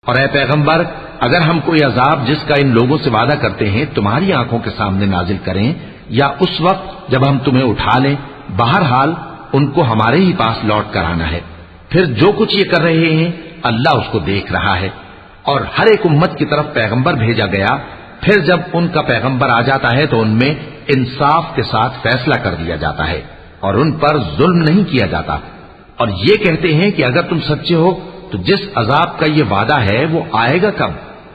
اور اے پیغمبر، اگر ہم کوئی عذاب جس کا ان لوگوں سے وعدہ کرتے ہیں تمہاری آنکھوں کے سامنے نازل کریں یا اس وقت جب ہم تمہیں اٹھا لیں، بہرحال ان کو ہمارے ہی پاس لوٹ کر آنا ہے. پھر جو کچھ یہ کر رہے ہیں اللہ اس کو دیکھ رہا ہے. اور ہر ایک امت کی طرف پیغمبر بھیجا گیا، پھر جب ان کا پیغمبر آ جاتا ہے تو ان میں انصاف کے ساتھ فیصلہ کر دیا جاتا ہے اور ان پر ظلم نہیں کیا جاتا. اور یہ کہتے ہیں کہ اگر تم سچے ہو تو جس عذاب کا یہ وعدہ ہے وہ آئے گا کب؟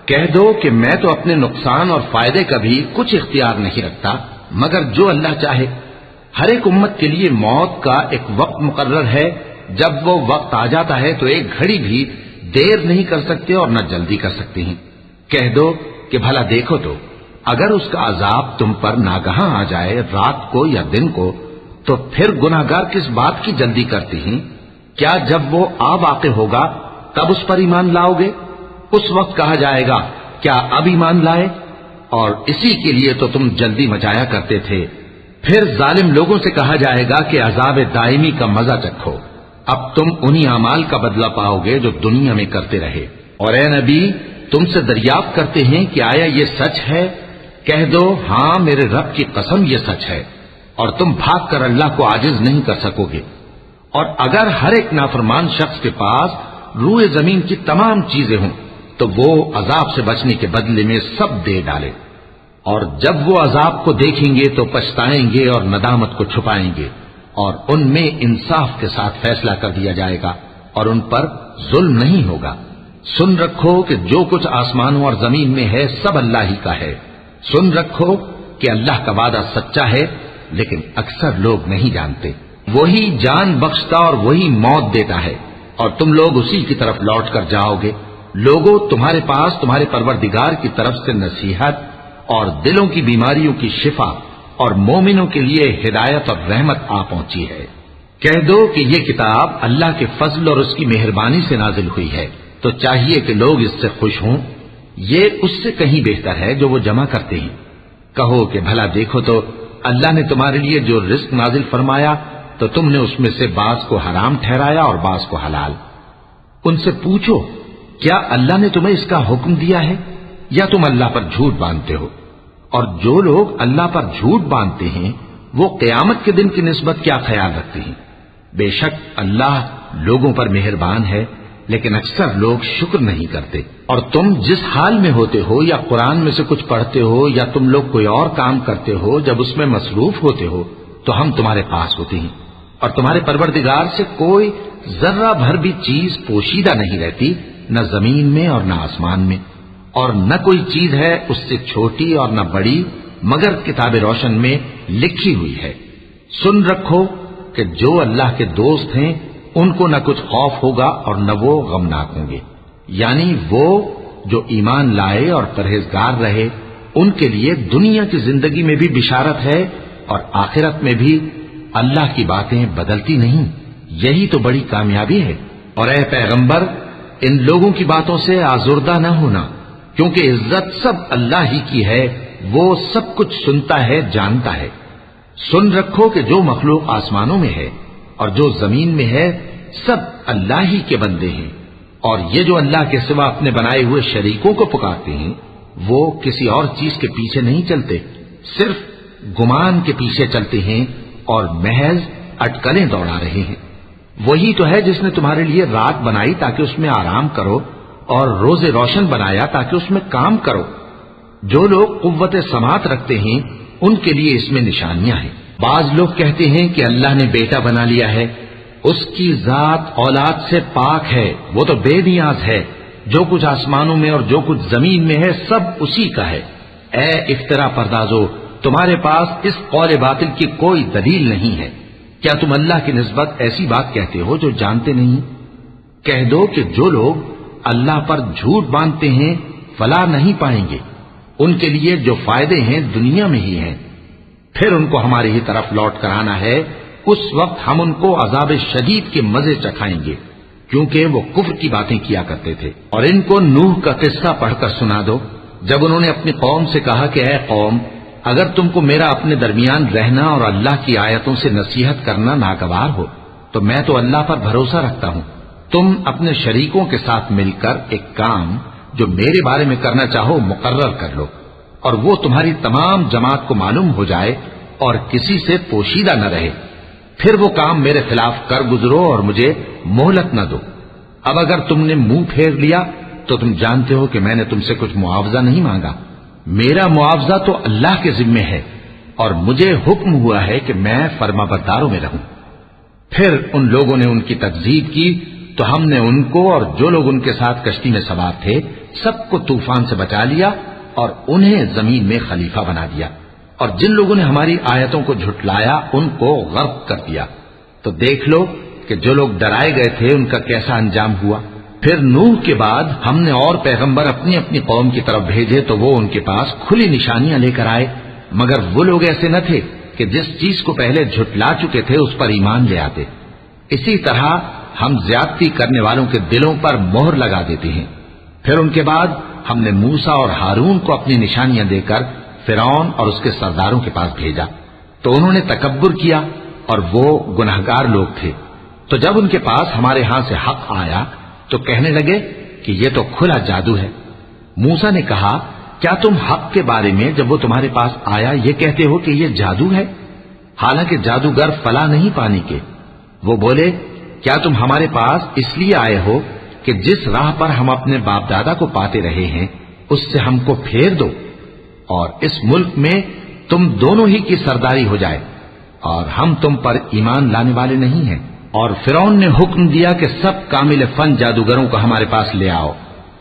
کہہ دو کہ میں تو اپنے نقصان اور فائدے کا بھی کچھ اختیار نہیں رکھتا مگر جو اللہ چاہے. ہر ایک امت کے لیے موت کا ایک وقت مقرر ہے، جب وہ وقت آ جاتا ہے تو ایک گھڑی بھی دیر نہیں کر سکتے اور نہ جلدی کر سکتے ہیں. کہہ دو کہ بھلا دیکھو تو اگر اس کا عذاب تم پر ناگہاں آ جائے رات کو یا دن کو تو پھر گناہگار کس بات کی جلدی کرتے ہیں؟ کیا جب وہ آ واقع ہوگا تب اس پر ایمان لاؤ گے؟ اس وقت کہا جائے گا کیا اب ایمان لائے؟ اور اسی کے لیے تو تم جلدی مچایا کرتے تھے. پھر ظالم لوگوں سے کہا جائے گا کہ عذاب دائمی کا مزہ چکھو، اب تم انہی اعمال کا بدلہ پاؤ گے جو دنیا میں کرتے رہے. اور اے نبی، تم سے دریافت کرتے ہیں کہ آیا یہ سچ ہے؟ کہہ دو ہاں میرے رب کی قسم یہ سچ ہے، اور تم بھاگ کر اللہ کو عاجز نہیں کر سکو گے. اور اگر ہر ایک نافرمان شخص کے پاس روئے زمین کی تمام چیزیں ہوں تو وہ عذاب سے بچنے کے بدلے میں سب دے ڈالے، اور جب وہ عذاب کو دیکھیں گے تو پچھتائیں گے اور ندامت کو چھپائیں گے، اور ان میں انصاف کے ساتھ فیصلہ کر دیا جائے گا اور ان پر ظلم نہیں ہوگا. سن رکھو کہ جو کچھ آسمانوں اور زمین میں ہے سب اللہ ہی کا ہے. سن رکھو کہ اللہ کا وعدہ سچا ہے لیکن اکثر لوگ نہیں جانتے. وہی جان بخشتا اور وہی موت دیتا ہے اور تم لوگ اسی کی طرف لوٹ کر جاؤ گے. لوگوں، تمہارے پاس تمہارے پروردگار کی طرف سے نصیحت اور دلوں کی بیماریوں کی شفا اور مومنوں کے لیے ہدایت اور رحمت آ پہنچی ہے. کہہ دو کہ یہ کتاب اللہ کے فضل اور اس کی مہربانی سے نازل ہوئی ہے تو چاہیے کہ لوگ اس سے خوش ہوں. یہ اس سے کہیں بہتر ہے جو وہ جمع کرتے ہیں. کہو کہ بھلا دیکھو تو اللہ نے تمہارے لیے جو رزق نازل فرمایا تو تم نے اس میں سے بعض کو حرام ٹھہرایا اور بعض کو حلال. ان سے پوچھو کیا اللہ نے تمہیں اس کا حکم دیا ہے یا تم اللہ پر جھوٹ باندھتے ہو؟ اور جو لوگ اللہ پر جھوٹ باندھتے ہیں وہ قیامت کے دن کی نسبت کیا خیال رکھتے ہیں؟ بے شک اللہ لوگوں پر مہربان ہے لیکن اکثر لوگ شکر نہیں کرتے. اور تم جس حال میں ہوتے ہو یا قرآن میں سے کچھ پڑھتے ہو یا تم لوگ کوئی اور کام کرتے ہو، جب اس میں مصروف ہوتے ہو تو ہم تمہارے پاس ہوتے ہیں اور تمہارے پروردگار سے کوئی ذرہ بھر بھی چیز پوشیدہ نہیں رہتی، نہ زمین میں اور نہ آسمان میں، اور نہ کوئی چیز ہے اس سے چھوٹی اور نہ بڑی مگر کتاب روشن میں لکھی ہوئی ہے. سن رکھو کہ جو اللہ کے دوست ہیں ان کو نہ کچھ خوف ہوگا اور نہ وہ غمناک ہوں گے، یعنی وہ جو ایمان لائے اور پرہیزگار رہے ان کے لیے دنیا کی زندگی میں بھی بشارت ہے اور آخرت میں بھی. اللہ کی باتیں بدلتی نہیں، یہی تو بڑی کامیابی ہے. اور اے پیغمبر، ان لوگوں کی باتوں سے آزردہ نہ ہونا کیونکہ عزت سب اللہ ہی کی ہے، وہ سب کچھ سنتا ہے، جانتا ہے. سن رکھو کہ جو مخلوق آسمانوں میں ہے اور جو زمین میں ہے سب اللہ ہی کے بندے ہیں، اور یہ جو اللہ کے سوا اپنے بنائے ہوئے شریکوں کو پکارتے ہیں وہ کسی اور چیز کے پیچھے نہیں چلتے، صرف گمان کے پیچھے چلتے ہیں اور محض اٹکلیں دوڑا رہے ہیں. وہی تو ہے جس نے تمہارے لیے رات بنائی تاکہ اس میں آرام کرو اور روز روشن بنایا تاکہ اس میں کام کرو. جو لوگ قوت سماعت رکھتے ہیں ان کے لیے اس میں نشانیاں ہیں. بعض لوگ کہتے ہیں کہ اللہ نے بیٹا بنا لیا ہے، اس کی ذات اولاد سے پاک ہے، وہ تو بے نیاز ہے. جو کچھ آسمانوں میں اور جو کچھ زمین میں ہے سب اسی کا ہے. اے افترا پردازو، تمہارے پاس اس قول باطل کی کوئی دلیل نہیں ہے. کیا تم اللہ کی نسبت ایسی بات کہتے ہو جو جانتے نہیں؟ کہہ دو کہ جو لوگ اللہ پر جھوٹ باندھتے ہیں فلاح نہیں پائیں گے، ان کے لیے جو فائدے ہیں دنیا میں ہی ہیں، پھر ان کو ہماری ہی طرف لوٹ کر آنا ہے. اس وقت ہم ان کو عذاب شدید کے مزے چکھائیں گے کیونکہ وہ کفر کی باتیں کیا کرتے تھے. اور ان کو نوح کا قصہ پڑھ کر سنا دو جب انہوں نے اپنی قوم سے کہا کہ اے قوم، اگر تم کو میرا اپنے درمیان رہنا اور اللہ کی آیتوں سے نصیحت کرنا ناگوار ہو تو میں تو اللہ پر بھروسہ رکھتا ہوں، تم اپنے شریکوں کے ساتھ مل کر ایک کام جو میرے بارے میں کرنا چاہو مقرر کر لو، اور وہ تمہاری تمام جماعت کو معلوم ہو جائے اور کسی سے پوشیدہ نہ رہے، پھر وہ کام میرے خلاف کر گزرو اور مجھے مہلت نہ دو۔ اب اگر تم نے منہ پھیر لیا تو تم جانتے ہو کہ میں نے تم سے کچھ معاوضہ نہیں مانگا، میرا معاوضہ تو اللہ کے ذمے ہے، اور مجھے حکم ہوا ہے کہ میں فرما برداروں میں رہوں۔ پھر ان لوگوں نے ان کی تکذیب کی تو ہم نے ان کو اور جو لوگ ان کے ساتھ کشتی میں سوار تھے سب کو طوفان سے بچا لیا اور انہیں زمین میں خلیفہ بنا دیا، اور جن لوگوں نے ہماری آیتوں کو جھٹلایا ان کو غرق کر دیا۔ تو دیکھ لو کہ جو لوگ ڈرائے گئے تھے ان کا کیسا انجام ہوا۔ پھر نوح کے بعد ہم نے اور پیغمبر اپنی اپنی قوم کی طرف بھیجے تو وہ ان کے پاس کھلی نشانیاں لے کر آئے، مگر وہ لوگ ایسے نہ تھے کہ جس چیز کو پہلے جھٹلا چکے تھے اس پر ایمان لے آتے۔ اسی طرح ہم زیادتی کرنے والوں کے دلوں پر مہر لگا دیتے ہیں۔ پھر ان کے بعد ہم نے موسیٰ اور ہارون کو اپنی نشانیاں دے کر فرعون اور اس کے سرداروں کے پاس بھیجا، تو انہوں نے تکبر کیا اور وہ گناہگار لوگ تھے۔ تو جب ان کے پاس ہمارے ہاں سے حق آیا تو کہنے لگے کہ یہ تو کھلا جادو ہے۔ موسیٰ نے کہا، کیا تم حق کے بارے میں جب وہ تمہارے پاس آیا یہ کہتے ہو کہ یہ جادو ہے؟ حالانکہ جادوگر فلاں نہیں پانی کے۔ وہ بولے، کیا تم ہمارے پاس اس لیے آئے ہو کہ جس راہ پر ہم اپنے باپ دادا کو پاتے رہے ہیں اس سے ہم کو پھیر دو، اور اس ملک میں تم دونوں ہی کی سرداری ہو جائے، اور ہم تم پر ایمان لانے والے نہیں ہیں۔ اور فرعون نے حکم دیا کہ سب کامل فن جادوگروں کو ہمارے پاس لے آؤ۔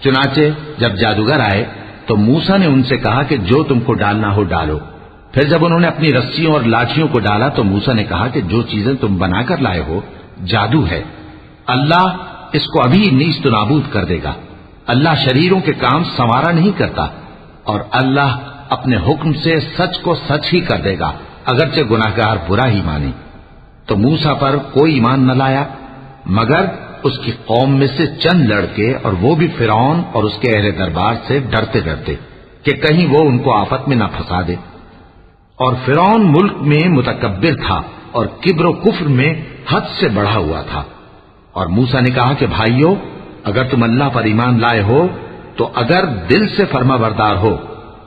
چنانچہ جب جادوگر آئے تو موسیٰ نے ان سے کہا کہ جو تم کو ڈالنا ہو ڈالو۔ پھر جب انہوں نے اپنی رسیوں اور لاٹھیوں کو ڈالا تو موسیٰ نے کہا کہ جو چیزیں تم بنا کر لائے ہو جادو ہے، اللہ اس کو ابھی نیست و نابود کر دے گا۔ اللہ شریروں کے کام سنوارا نہیں کرتا، اور اللہ اپنے حکم سے سچ کو سچ ہی کر دے گا اگرچہ گناہگار برا ہی مانے۔ تو موسیٰ پر کوئی ایمان نہ لایا مگر اس کی قوم میں سے چند لڑکے، اور وہ بھی فرعون اور اس کے اہل دربار سے ڈرتے ڈرتے کہ کہیں وہ ان کو آفت میں نہ پھنسا دے۔ اور فرعون ملک میں متکبر تھا اور کبر و کفر میں حد سے بڑھا ہوا تھا۔ اور موسیٰ نے کہا کہ بھائیو، اگر تم اللہ پر ایمان لائے ہو تو اگر دل سے فرما بردار ہو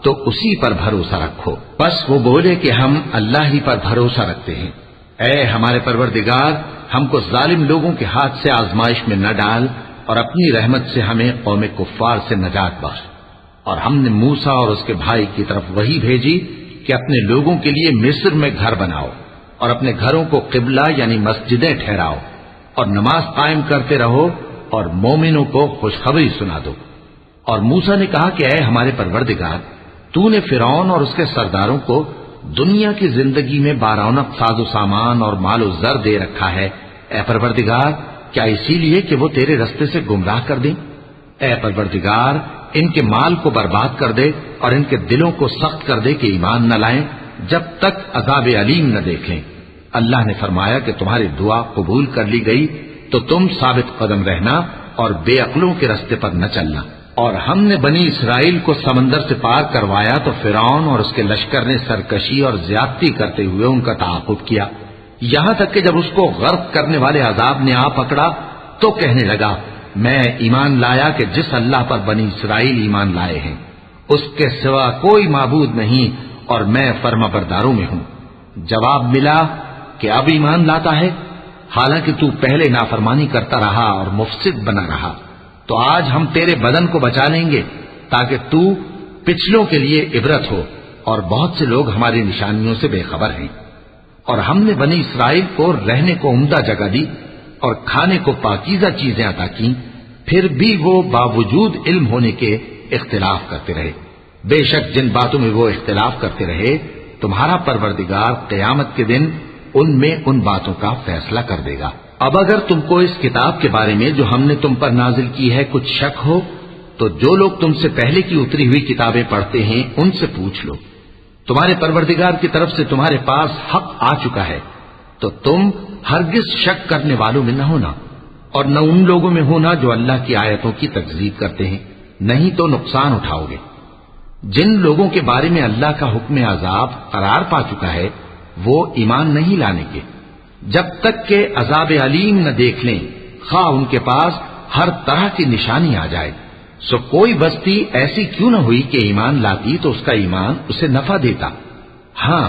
تو اسی پر بھروسہ رکھو۔ بس وہ بولے کہ ہم اللہ ہی پر بھروسہ رکھتے ہیں۔ اے ہمارے پروردگار، ہم کو ظالم لوگوں کے ہاتھ سے آزمائش میں نہ ڈال، اور اپنی رحمت سے ہمیں قوم کفار سے نجات بخش۔ اور ہم نے موسیٰ اور اس کے بھائی کی طرف وحی بھیجی کہ اپنے لوگوں کے لیے مصر میں گھر بناؤ، اور اپنے گھروں کو قبلہ یعنی مسجدیں ٹھہراؤ، اور نماز قائم کرتے رہو، اور مومنوں کو خوشخبری سنا دو۔ اور موسیٰ نے کہا کہ اے ہمارے پروردگار، تو نے فرعون اور اس کے سرداروں کو دنیا کی زندگی میں بارونق ساز و سامان اور مال و زر دے رکھا ہے، اے پروردگار کیا اسی لیے کہ وہ تیرے رستے سے گمراہ کر دیں؟ اے پروردگار ان کے مال کو برباد کر دے اور ان کے دلوں کو سخت کر دے کہ ایمان نہ لائیں جب تک عذاب علیم نہ دیکھیں۔ اللہ نے فرمایا کہ تمہاری دعا قبول کر لی گئی تو تم ثابت قدم رہنا اور بے عقلوں کے رستے پر نہ چلنا۔ اور ہم نے بنی اسرائیل کو سمندر سے پار کروایا تو فرعون اور اس کے لشکر نے سرکشی اور زیادتی کرتے ہوئے ان کا تعاقب کیا، یہاں تک کہ جب اس کو غرق کرنے والے عذاب نے آ پکڑا تو کہنے لگا، میں ایمان لایا کہ جس اللہ پر بنی اسرائیل ایمان لائے ہیں اس کے سوا کوئی معبود نہیں، اور میں فرما برداروں میں ہوں۔ جواب ملا کہ اب ایمان لاتا ہے، حالانکہ تو پہلے نافرمانی کرتا رہا اور مفسد بنا رہا، تو آج ہم تیرے بدن کو بچا لیں گے تاکہ تو پچھلوں کے لیے عبرت ہو، اور بہت سے لوگ ہماری نشانیوں سے بے خبر ہیں۔ اور ہم نے بنی اسرائیل کو رہنے کو عمدہ جگہ دی اور کھانے کو پاکیزہ چیزیں عطا کی، پھر بھی وہ باوجود علم ہونے کے اختلاف کرتے رہے۔ بے شک جن باتوں میں وہ اختلاف کرتے رہے تمہارا پروردگار قیامت کے دن ان میں ان باتوں کا فیصلہ کر دے گا۔ اب اگر تم کو اس کتاب کے بارے میں جو ہم نے تم پر نازل کی ہے کچھ شک ہو تو جو لوگ تم سے پہلے کی اتری ہوئی کتابیں پڑھتے ہیں ان سے پوچھ لو، تمہارے پروردگار کی طرف سے تمہارے پاس حق آ چکا ہے، تو تم ہرگز شک کرنے والوں میں نہ ہونا، اور نہ ان لوگوں میں ہونا جو اللہ کی آیتوں کی تکذیب کرتے ہیں، نہیں تو نقصان اٹھاؤ گے۔ جن لوگوں کے بارے میں اللہ کا حکم عذاب قرار پا چکا ہے وہ ایمان نہیں لانے کے جب تک کہ عذاب علیم نہ دیکھ لیں، خواہ ان کے پاس ہر طرح کی نشانی آ جائے۔ سو کوئی بستی ایسی کیوں نہ ہوئی کہ ایمان لاتی تو اس کا ایمان اسے نفع دیتا۔ ہاں،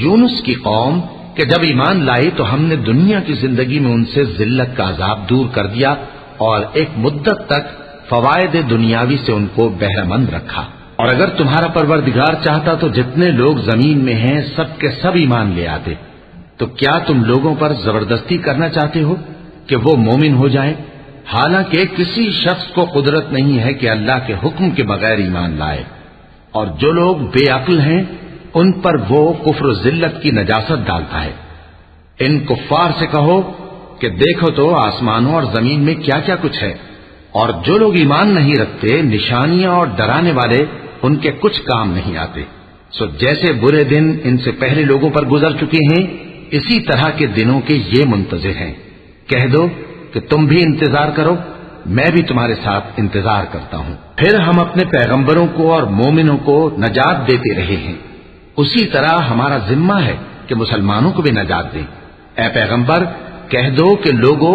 یونس کی قوم کہ جب ایمان لائی تو ہم نے دنیا کی زندگی میں ان سے ذلت کا عذاب دور کر دیا اور ایک مدت تک فوائد دنیاوی سے ان کو بہرہ مند رکھا۔ اور اگر تمہارا پروردگار چاہتا تو جتنے لوگ زمین میں ہیں سب کے سب ایمان لے آتے۔ تو کیا تم لوگوں پر زبردستی کرنا چاہتے ہو کہ وہ مومن ہو جائیں؟ حالانکہ کسی شخص کو قدرت نہیں ہے کہ اللہ کے حکم کے بغیر ایمان لائے، اور جو لوگ بے عقل ہیں ان پر وہ کفر و ذلت کی نجاست ڈالتا ہے۔ ان کفار سے کہو کہ دیکھو تو آسمانوں اور زمین میں کیا کیا کچھ ہے، اور جو لوگ ایمان نہیں رکھتے نشانیاں اور ڈرانے والے ان کے کچھ کام نہیں آتے۔ سو جیسے برے دن ان سے پہلے لوگوں پر گزر چکے ہیں اسی طرح کے دنوں کے یہ منتظر ہیں۔ کہہ دو کہ تم بھی انتظار کرو، میں بھی تمہارے ساتھ انتظار کرتا ہوں۔ پھر ہم اپنے پیغمبروں کو اور مومنوں کو نجات دیتے رہے ہیں، اسی طرح ہمارا ذمہ ہے کہ مسلمانوں کو بھی نجات دیں۔ اے پیغمبر، کہہ دو کہ لوگو،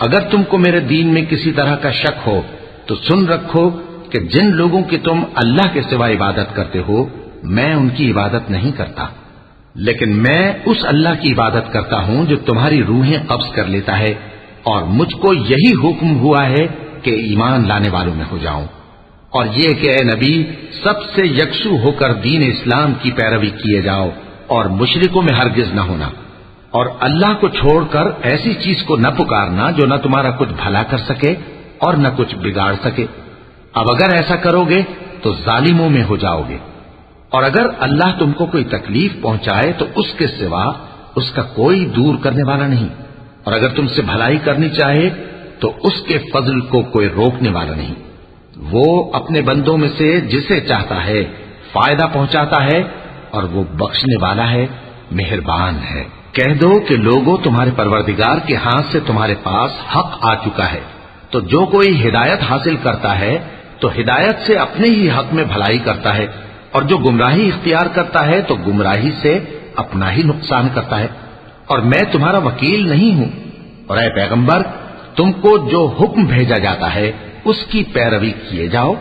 اگر تم کو میرے دین میں کسی طرح کا شک ہو تو سن رکھو کہ جن لوگوں کی تم اللہ کے سوا عبادت کرتے ہو میں ان کی عبادت نہیں کرتا، لیکن میں اس اللہ کی عبادت کرتا ہوں جو تمہاری روحیں قبض کر لیتا ہے، اور مجھ کو یہی حکم ہوا ہے کہ ایمان لانے والوں میں ہو جاؤں، اور یہ کہ اے نبی سب سے یکسو ہو کر دین اسلام کی پیروی کیے جاؤ اور مشرکوں میں ہرگز نہ ہونا، اور اللہ کو چھوڑ کر ایسی چیز کو نہ پکارنا جو نہ تمہارا کچھ بھلا کر سکے اور نہ کچھ بگاڑ سکے۔ اب اگر ایسا کرو گے تو ظالموں میں ہو جاؤ گے، اور اگر اللہ تم کو کوئی تکلیف پہنچائے تو اس کے سوا اس کا کوئی دور کرنے والا نہیں، اور اگر تم سے بھلائی کرنی چاہے تو اس کے فضل کو کوئی روکنے والا نہیں۔ وہ اپنے بندوں میں سے جسے چاہتا ہے فائدہ پہنچاتا ہے، اور وہ بخشنے والا ہے، مہربان ہے۔ کہہ دو کہ لوگوں تمہارے پروردگار کے ہاتھ سے تمہارے پاس حق آ چکا ہے، تو جو کوئی ہدایت حاصل کرتا ہے تو ہدایت سے اپنے ہی حق میں بھلائی کرتا ہے، اور جو گمراہی اختیار کرتا ہے تو گمراہی سے اپنا ہی نقصان کرتا ہے، اور میں تمہارا وکیل نہیں ہوں۔ اور اے پیغمبر، تم کو جو حکم بھیجا جاتا ہے اس کی پیروی کیے جاؤ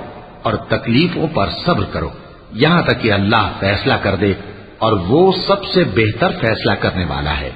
اور تکلیفوں پر صبر کرو یہاں تک کہ اللہ فیصلہ کر دے، اور وہ سب سے بہتر فیصلہ کرنے والا ہے۔